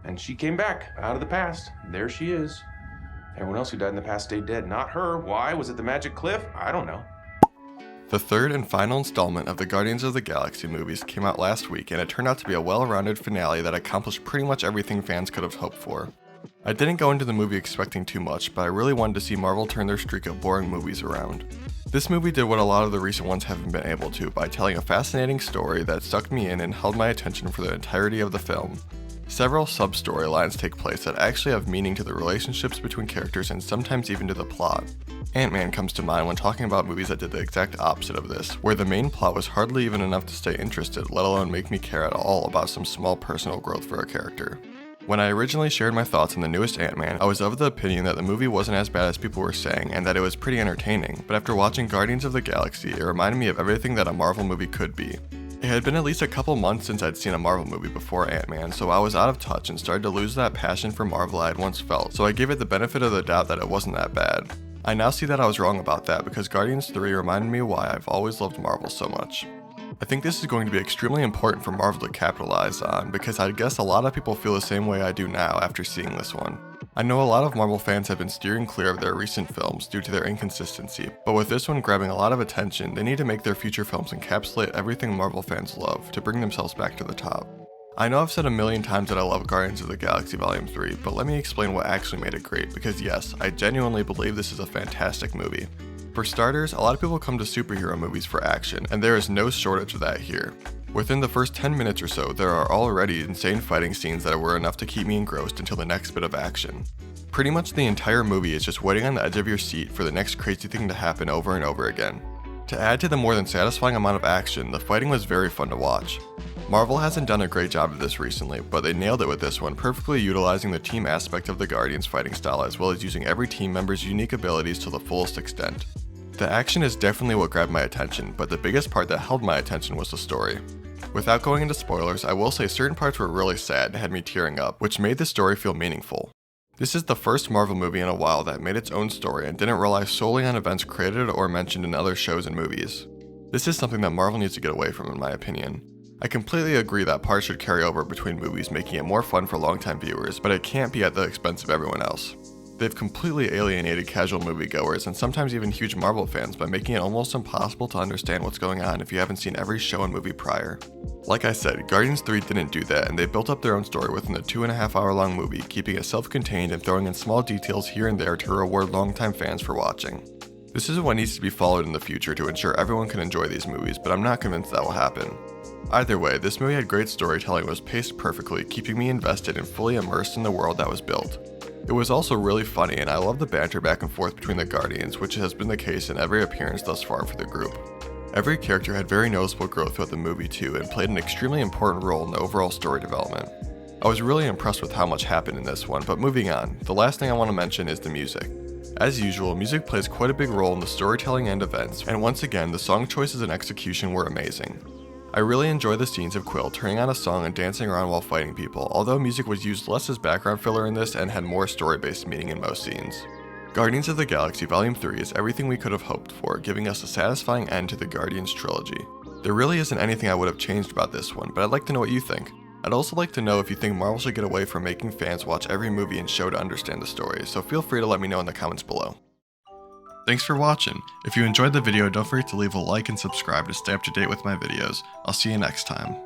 and she came back out of the past. There she is. Everyone else who died in the past stayed dead, not her. Why? Was it the magic cliff? I don't know. The third and final installment of the Guardians of the Galaxy movies came out last week, and it turned out to be a well-rounded finale that accomplished pretty much everything fans could have hoped for. I didn't go into the movie expecting too much, but I really wanted to see Marvel turn their streak of boring movies around. This movie did what a lot of the recent ones haven't been able to by telling a fascinating story that sucked me in and held my attention for the entirety of the film. Several sub-storylines take place that actually have meaning to the relationships between characters and sometimes even to the plot. Ant-Man comes to mind when talking about movies that did the exact opposite of this, where the main plot was hardly even enough to stay interested, let alone make me care at all about some small personal growth for a character. When I originally shared my thoughts on the newest Ant-Man, I was of the opinion that the movie wasn't as bad as people were saying and that it was pretty entertaining, but after watching Guardians of the Galaxy, it reminded me of everything that a Marvel movie could be. It had been at least a couple months since I'd seen a Marvel movie before Ant-Man, so I was out of touch and started to lose that passion for Marvel I had once felt, so I gave it the benefit of the doubt that it wasn't that bad. I now see that I was wrong about that because Guardians 3 reminded me why I've always loved Marvel so much. I think this is going to be extremely important for Marvel to capitalize on, because I guess a lot of people feel the same way I do now after seeing this one. I know a lot of Marvel fans have been steering clear of their recent films due to their inconsistency, but with this one grabbing a lot of attention, they need to make their future films encapsulate everything Marvel fans love to bring themselves back to the top. I know I've said a million times that I love Guardians of the Galaxy Volume 3, but let me explain what actually made it great, because yes, I genuinely believe this is a fantastic movie. For starters, a lot of people come to superhero movies for action, and there is no shortage of that here. Within the first 10 minutes or so, there are already insane fighting scenes that were enough to keep me engrossed until the next bit of action. Pretty much the entire movie is just waiting on the edge of your seat for the next crazy thing to happen over and over again. To add to the more than satisfying amount of action, the fighting was very fun to watch. Marvel hasn't done a great job of this recently, but they nailed it with this one, perfectly utilizing the team aspect of the Guardians fighting style as well as using every team member's unique abilities to the fullest extent. The action is definitely what grabbed my attention, but the biggest part that held my attention was the story. Without going into spoilers, I will say certain parts were really sad and had me tearing up, which made the story feel meaningful. This is the first Marvel movie in a while that made its own story and didn't rely solely on events created or mentioned in other shows and movies. This is something that Marvel needs to get away from in my opinion. I completely agree that parts should carry over between movies, making it more fun for longtime viewers, but it can't be at the expense of everyone else. They've completely alienated casual moviegoers and sometimes even huge Marvel fans by making it almost impossible to understand what's going on if you haven't seen every show and movie prior. Like I said, Guardians 3 didn't do that, and they built up their own story within the 2.5-hour long movie, keeping it self-contained and throwing in small details here and there to reward longtime fans for watching. This is what needs to be followed in the future to ensure everyone can enjoy these movies, but I'm not convinced that will happen. Either way, this movie had great storytelling and was paced perfectly, keeping me invested and fully immersed in the world that was built. It was also really funny, and I love the banter back and forth between the Guardians, which has been the case in every appearance thus far for the group. Every character had very noticeable growth throughout the movie too, and played an extremely important role in the overall story development. I was really impressed with how much happened in this one, but moving on, the last thing I want to mention is the music. As usual, music plays quite a big role in the storytelling and events, and once again, the song choices and execution were amazing. I really enjoy the scenes of Quill turning on a song and dancing around while fighting people, although music was used less as background filler in this and had more story-based meaning in most scenes. Guardians of the Galaxy Volume 3 is everything we could have hoped for, giving us a satisfying end to the Guardians trilogy. There really isn't anything I would have changed about this one, but I'd like to know what you think. I'd also like to know if you think Marvel should get away from making fans watch every movie and show to understand the story, so feel free to let me know in the comments below. Thanks for watching. If you enjoyed the video, don't forget to leave a like and subscribe to stay up to date with my videos. I'll see you next time.